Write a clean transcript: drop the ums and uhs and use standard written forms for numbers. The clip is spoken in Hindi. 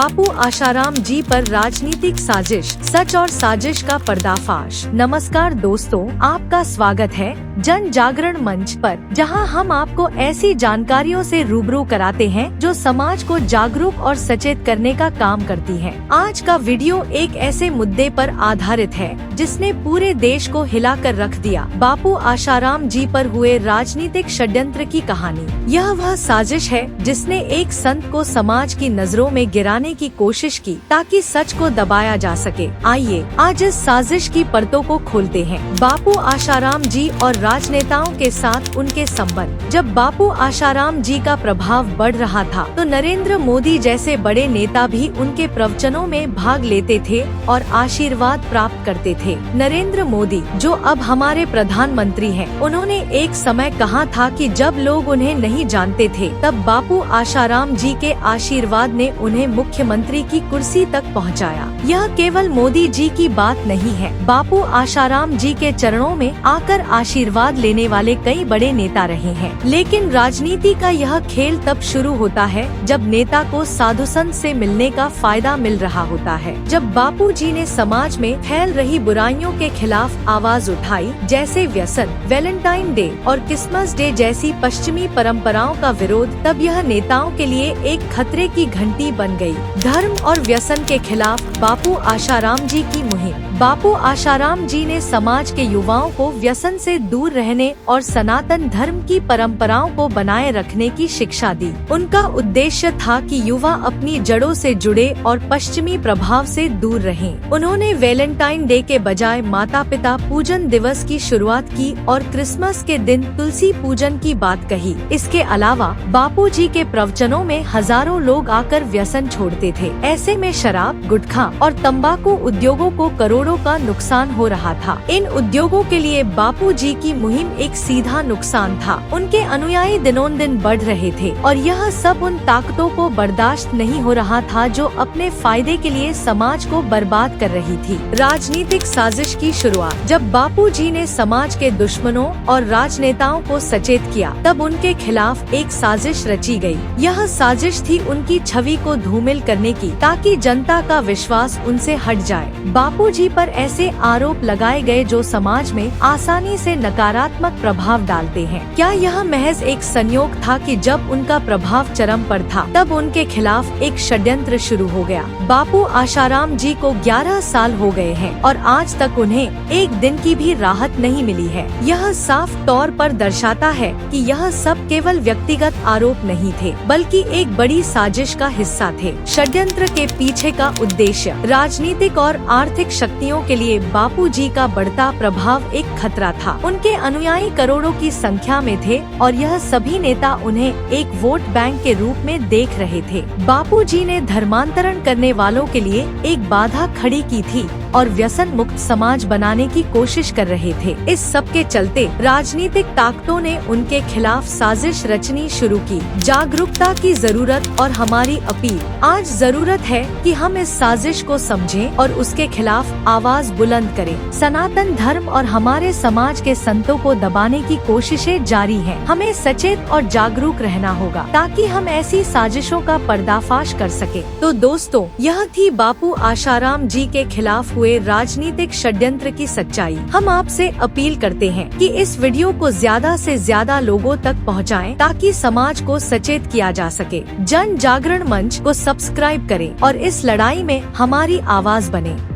बापू आशाराम जी पर राजनीतिक साजिश, सच और साजिश का पर्दाफाश। नमस्कार दोस्तों, आपका स्वागत है जन जागरण मंच पर, जहां हम आपको ऐसी जानकारियों से रूबरू कराते हैं जो समाज को जागरूक और सचेत करने का काम करती है। आज का वीडियो एक ऐसे मुद्दे पर आधारित है जिसने पूरे देश को हिलाकर रख दिया। बापू आशाराम जी पर हुए राजनीतिक षड्यंत्र की कहानी। यह वह साजिश है जिसने एक संत को समाज की नजरों में गिराने की कोशिश की ताकि सच को दबाया जा सके। आइए आज इस साजिश की परतों को खोलते हैं। बापू आशाराम जी और राजनेताओं के साथ उनके संबंध। जब बापू आशाराम जी का प्रभाव बढ़ रहा था तो नरेंद्र मोदी जैसे बड़े नेता भी उनके प्रवचनों में भाग लेते थे और आशीर्वाद प्राप्त करते थे। नरेंद्र मोदी, जो अब हमारे प्रधानमंत्री हैं, उन्होंने एक समय कहा था कि जब लोग उन्हें नहीं जानते थे तब बापू आशाराम जी के आशीर्वाद ने उन्हें मुख्यमंत्री की कुर्सी तक पहुंचाया। यह केवल मोदी जी की बात नहीं है। बापू आशाराम जी के चरणों में आकर आशीर्वाद लेने वाले कई बड़े नेता रहे हैं। लेकिन राजनीति का यह खेल तब शुरू होता है जब नेता को साधु संत से मिलने का फायदा मिल रहा होता है। जब बापू जी ने समाज में फैल रही बुराइयों के खिलाफ आवाज उठाई, जैसे व्यसन, वैलेंटाइन डे और क्रिसमस डे जैसी पश्चिमी परंपराओं का विरोध, तब यह नेताओं के लिए एक खतरे की घंटी बन गई। धर्म और व्यसन के खिलाफ बापू आशाराम जी की मुहिम। बापू आशाराम जी ने समाज के युवाओं को व्यसन से दूर रहने और सनातन धर्म की परंपराओं को बनाए रखने की शिक्षा दी। उनका उद्देश्य था कि युवा अपनी जड़ों से जुड़े और पश्चिमी प्रभाव से दूर रहें। उन्होंने वैलेंटाइन डे के बजाय माता पिता पूजन दिवस की शुरुआत की और क्रिसमस के दिन तुलसी पूजन की बात कही। इसके अलावा बापू जी के प्रवचनों में हजारों लोग आकर व्यसन छोड़ते थे। ऐसे में शराब, गुटखा और तंबाकू उद्योगों को करोड़ों का नुकसान हो रहा था। इन उद्योगों के लिए बापू जी की मुहिम एक सीधा नुकसान था। उनके अनुयायी दिनों-दिन बढ़ रहे थे और यह सब उन ताकतों को बर्दाश्त नहीं हो रहा था जो अपने फायदे के लिए समाज को बर्बाद कर रही थी। राजनीतिक साजिश की शुरुआत। जब बापू जी ने समाज के दुश्मनों और राजनेताओं को सचेत किया, तब उनके खिलाफ एक साजिश रची गई। यह साजिश थी उनकी छवि को धूमिल करने की, ताकि जनता का विश्वास उनसे हट जाए। बापू जी पर ऐसे आरोप लगाए गए जो समाज में आसानी से नकारात्मक प्रभाव डालते हैं। क्या यह महज एक संयोग था कि जब उनका प्रभाव चरम पर था तब उनके खिलाफ एक षड्यंत्र शुरू हो गया? बापू आशाराम जी को 11 साल हो गए हैं और आज तक उन्हें एक दिन की भी राहत नहीं मिली है। यह साफ तौर पर दर्शाता है कि यह सब केवल व्यक्तिगत आरोप नहीं थे, बल्कि एक बड़ी साजिश का हिस्सा थे। षड्यंत्र के पीछे का उद्देश्य राजनीतिक और आर्थिक शक्तियों के लिए बापू जी का बढ़ता प्रभाव एक खतरा था। उनके अनुयायी करोड़ों की संख्या में थे और यह सभी नेता उन्हें एक वोट बैंक के रूप में देख रहे थे। बापू जी ने धर्मांतरण करने वालों के लिए एक बाधा खड़ी की थी और व्यसन मुक्त समाज बनाने की कोशिश कर रहे थे। इस सब के चलते राजनीतिक ताकतों ने उनके खिलाफ साजिश रचनी शुरू की। जागरूकता की जरूरत और हमारी अपील। आज जरूरत है कि हम इस साजिश को समझें और उसके खिलाफ आवाज बुलंद करें। सनातन धर्म और हमारे समाज के संतों को दबाने की कोशिशें जारी हैं। हमें सचेत और जागरूक रहना होगा ताकि हम ऐसी साजिशों का पर्दाफाश कर सके। तो दोस्तों, यह थी बापू आशाराम जी के खिलाफ हुए राजनीतिक षड्यंत्र की सच्चाई। हम आपसे अपील करते हैं कि इस वीडियो को ज्यादा से ज्यादा लोगों तक पहुंचाएं ताकि समाज को सचेत किया जा सके। जन जागरण मंच को सब्सक्राइब करें और इस लड़ाई में हमारी आवाज बने।